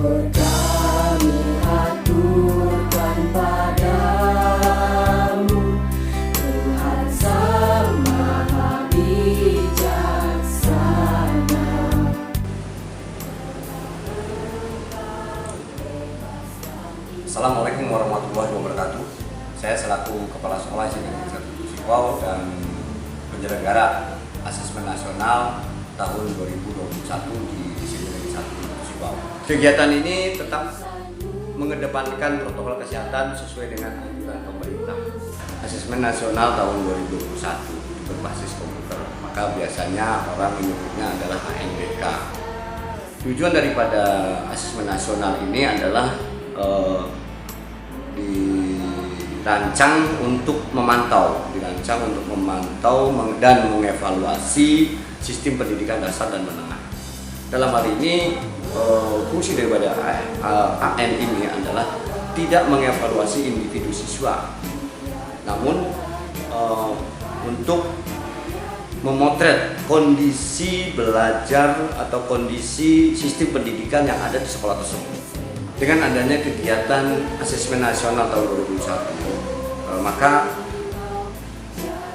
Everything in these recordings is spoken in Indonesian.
kami aturkan padamu, Tuhan Sang Maha Bijaksana. Assalamualaikum warahmatullahi wabarakatuh. Saya selaku Kepala Sekolah SMP Negeri 1 Kusipau dan penyelenggara Asesmen Nasional tahun 2021 di SMP Negeri 1 Kusipau. Kegiatan ini tetap mengedepankan protokol kesehatan sesuai dengan anjuran pemerintah. Asesmen Nasional tahun 2021 itu berbasis komputer, maka biasanya orang menyebutnya adalah ANBK. Tujuan daripada Asesmen Nasional ini adalah dirancang untuk memantau dan mengevaluasi sistem pendidikan dasar dan menengah. Dalam hal ini fungsi daripada AN ini adalah tidak mengevaluasi individu siswa, namun untuk memotret kondisi belajar atau kondisi sistem pendidikan yang ada di sekolah tersebut. Dengan adanya kegiatan Asesmen Nasional tahun 2021, maka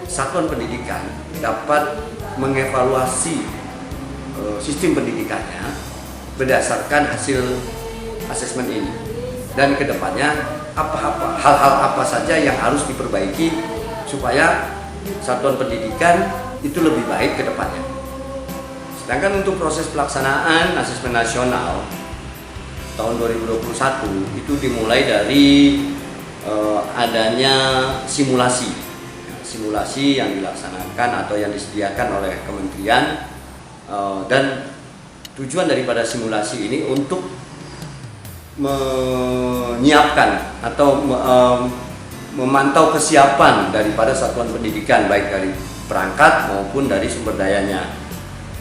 satuan pendidikan dapat mengevaluasi sistem pendidikannya berdasarkan hasil asesmen ini, dan kedepannya hal-hal apa saja yang harus diperbaiki supaya satuan pendidikan itu lebih baik ke depannya. Sedangkan untuk proses pelaksanaan Asesmen Nasional tahun 2021 itu dimulai dari adanya simulasi yang dilaksanakan atau yang disediakan oleh kementerian, dan tujuan daripada simulasi ini untuk menyiapkan atau memantau kesiapan daripada satuan pendidikan baik dari perangkat maupun dari sumber dayanya.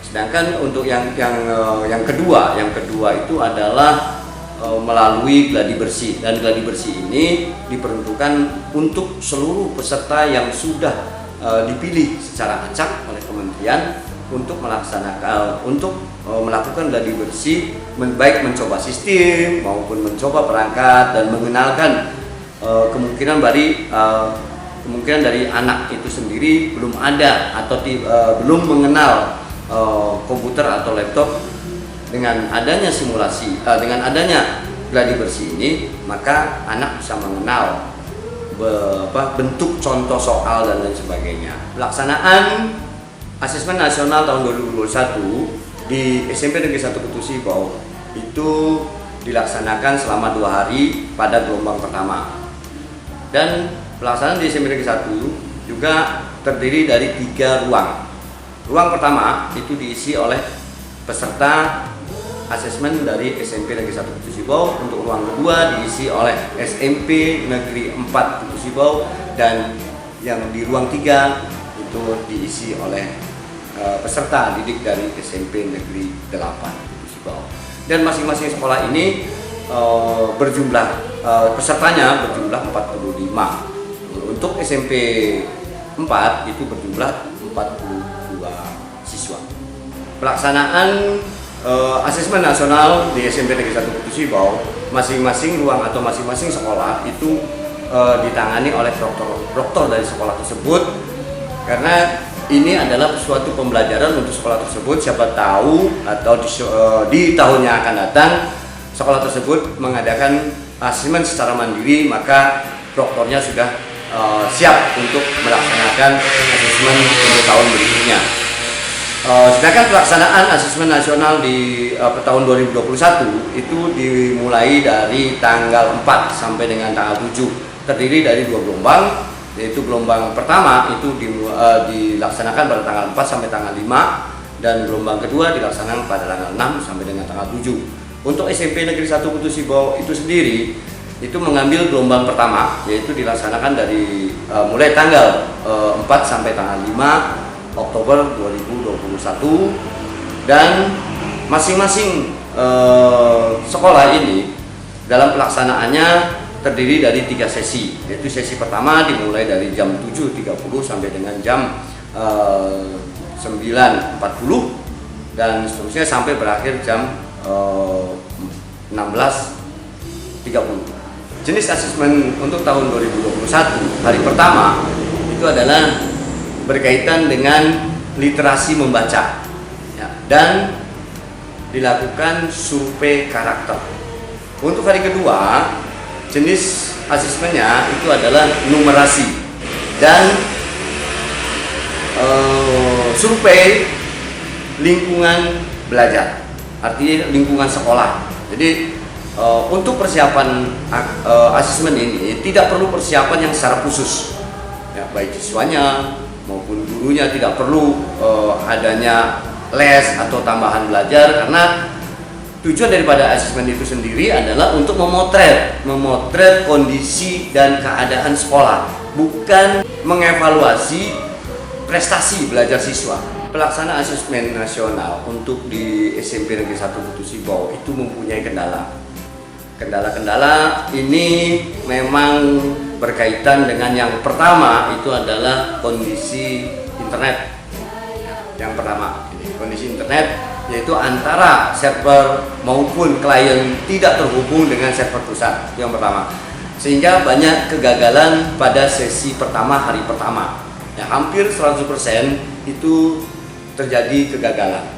Sedangkan untuk yang kedua itu adalah melalui gladi bersih, dan gladi bersih ini diperuntukkan untuk seluruh peserta yang sudah dipilih secara acak oleh kementerian untuk melakukan gladi bersih, baik mencoba sistem maupun mencoba perangkat dan mengenalkan kemungkinan dari anak itu sendiri belum ada atau belum mengenal komputer atau laptop. Dengan adanya simulasi, dengan adanya gladi bersih ini, maka anak bisa mengenal bentuk contoh soal dan lain sebagainya. Pelaksanaan Asesmen Nasional tahun 2021 di SMP Negeri 1 Kusipau itu dilaksanakan selama 2 hari pada gelombang pertama, dan pelaksanaan di SMP Negeri 1 juga terdiri dari 3 ruang. Ruang pertama itu diisi oleh peserta asesmen dari SMP Negeri 1 Kusipau. Untuk ruang kedua diisi oleh SMP Negeri 4 Kusipau, dan yang di ruang 3 itu diisi oleh peserta didik dari SMP Negeri 8 Kusipau. Dan masing-masing sekolah ini pesertanya berjumlah 45. Untuk SMP 4 itu berjumlah 42 siswa. Pelaksanaan Asesmen Nasional di SMP Negeri 1 Kusipau, masing-masing ruang atau masing-masing sekolah itu ditangani oleh proktor dari sekolah tersebut, karena ini adalah suatu pembelajaran untuk sekolah tersebut. Siapa tahu atau di tahun yang akan datang sekolah tersebut mengadakan asesmen secara mandiri, maka proktornya sudah siap untuk melaksanakan asesmen untuk tahun berikutnya. Sedangkan pelaksanaan Asesmen Nasional di tahun 2021 itu dimulai dari tanggal 4 sampai dengan tanggal 7, terdiri dari 2 gelombang, yaitu gelombang pertama itu dilaksanakan pada tanggal 4 sampai tanggal 5, dan gelombang kedua dilaksanakan pada tanggal 6 sampai dengan tanggal 7. Untuk SMP Negeri 1 Kusipau itu sendiri itu mengambil gelombang pertama, yaitu dilaksanakan dari mulai tanggal 4 sampai tanggal 5 Oktober 2021, dan masing-masing sekolah ini dalam pelaksanaannya terdiri dari 3 sesi, yaitu sesi pertama dimulai dari jam 7.30 sampai dengan jam 9.40, dan seterusnya sampai berakhir jam 16.30. Jenis asesmen untuk tahun 2021 hari pertama itu adalah berkaitan dengan literasi membaca ya, dan dilakukan survei karakter. Untuk hari kedua, jenis asesmennya itu adalah numerasi dan survei lingkungan belajar, artinya lingkungan sekolah. Jadi untuk persiapan asesmen ini tidak perlu persiapan yang secara khusus, ya, baik siswanya maupun gurunya tidak perlu adanya les atau tambahan belajar, karena tujuan daripada asesmen itu sendiri adalah untuk memotret kondisi dan keadaan sekolah, bukan mengevaluasi prestasi belajar siswa. Pelaksanaan asesmen nasional untuk di SMP Negeri 1 Putu Sibau itu mempunyai kendala. Kendala-kendala ini memang berkaitan dengan yang pertama itu adalah kondisi internet. Yang pertama, kondisi internet yaitu antara server maupun klien tidak terhubung dengan server pusat. Yang pertama, sehingga banyak kegagalan pada sesi pertama hari pertama. Ya, hampir 100% itu terjadi kegagalan,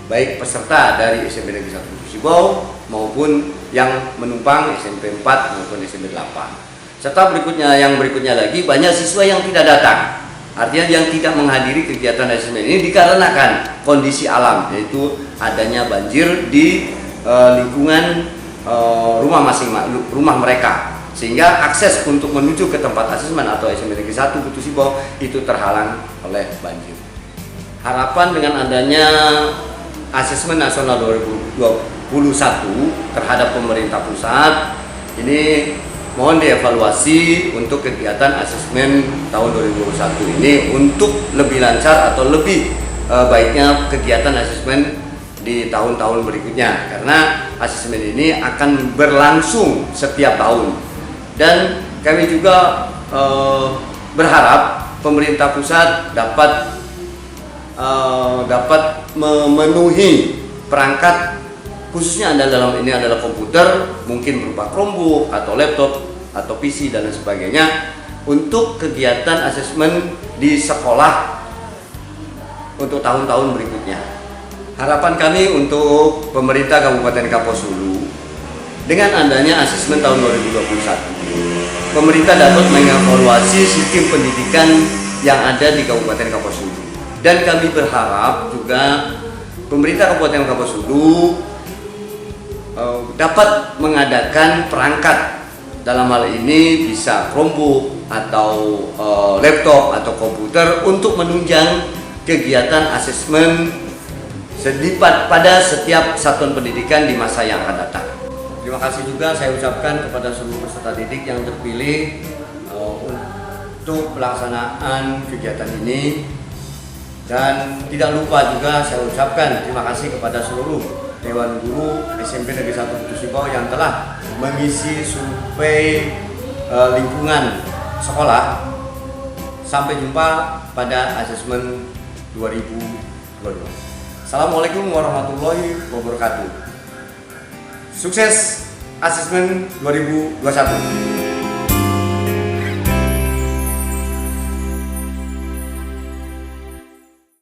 baik peserta dari SMP Negeri 1 Putu Sibau maupun yang menumpang SMP 4 maupun SMP 8. Serta yang berikutnya lagi, banyak siswa yang tidak datang, artinya yang tidak menghadiri kegiatan asesmen ini dikarenakan kondisi alam, yaitu adanya banjir di lingkungan rumah mereka, sehingga akses untuk menuju ke tempat asesmen atau SMP Negeri 1 Putu Sibau itu terhalang oleh banjir. Harapan dengan adanya asesmen nasional 2021 terhadap pemerintah pusat ini mohon dievaluasi untuk kegiatan asesmen tahun 2021 ini untuk lebih lancar atau lebih baiknya kegiatan asesmen di tahun-tahun berikutnya, karena asesmen ini akan berlangsung setiap tahun. Dan kami juga berharap pemerintah pusat dapat memenuhi perangkat, khususnya dalam ini adalah komputer, mungkin berupa Chromebook atau laptop atau PC dan lain sebagainya, untuk kegiatan asesmen di sekolah untuk tahun-tahun berikutnya. Harapan kami untuk pemerintah Kabupaten Kapuas Hulu, dengan adanya asesmen tahun 2021, pemerintah dapat mengevaluasi sistem pendidikan yang ada di Kabupaten Kapuas Hulu. Dan kami berharap juga pemerintah Kabupaten Kapuas Hulu dapat mengadakan perangkat, dalam hal ini bisa Chromebook atau laptop atau komputer, untuk menunjang kegiatan asesmen sedipat pada setiap satuan pendidikan di masa yang akan datang. Terima kasih juga saya ucapkan kepada seluruh peserta didik yang terpilih untuk pelaksanaan kegiatan ini. Dan tidak lupa juga saya ucapkan terima kasih kepada seluruh Dewan Guru SMP Negeri 1 Putu Sibau yang telah mengisi survei lingkungan sekolah. Sampai jumpa pada asesmen 2022. Assalamualaikum warahmatullahi wabarakatuh. Sukses asesmen 2021.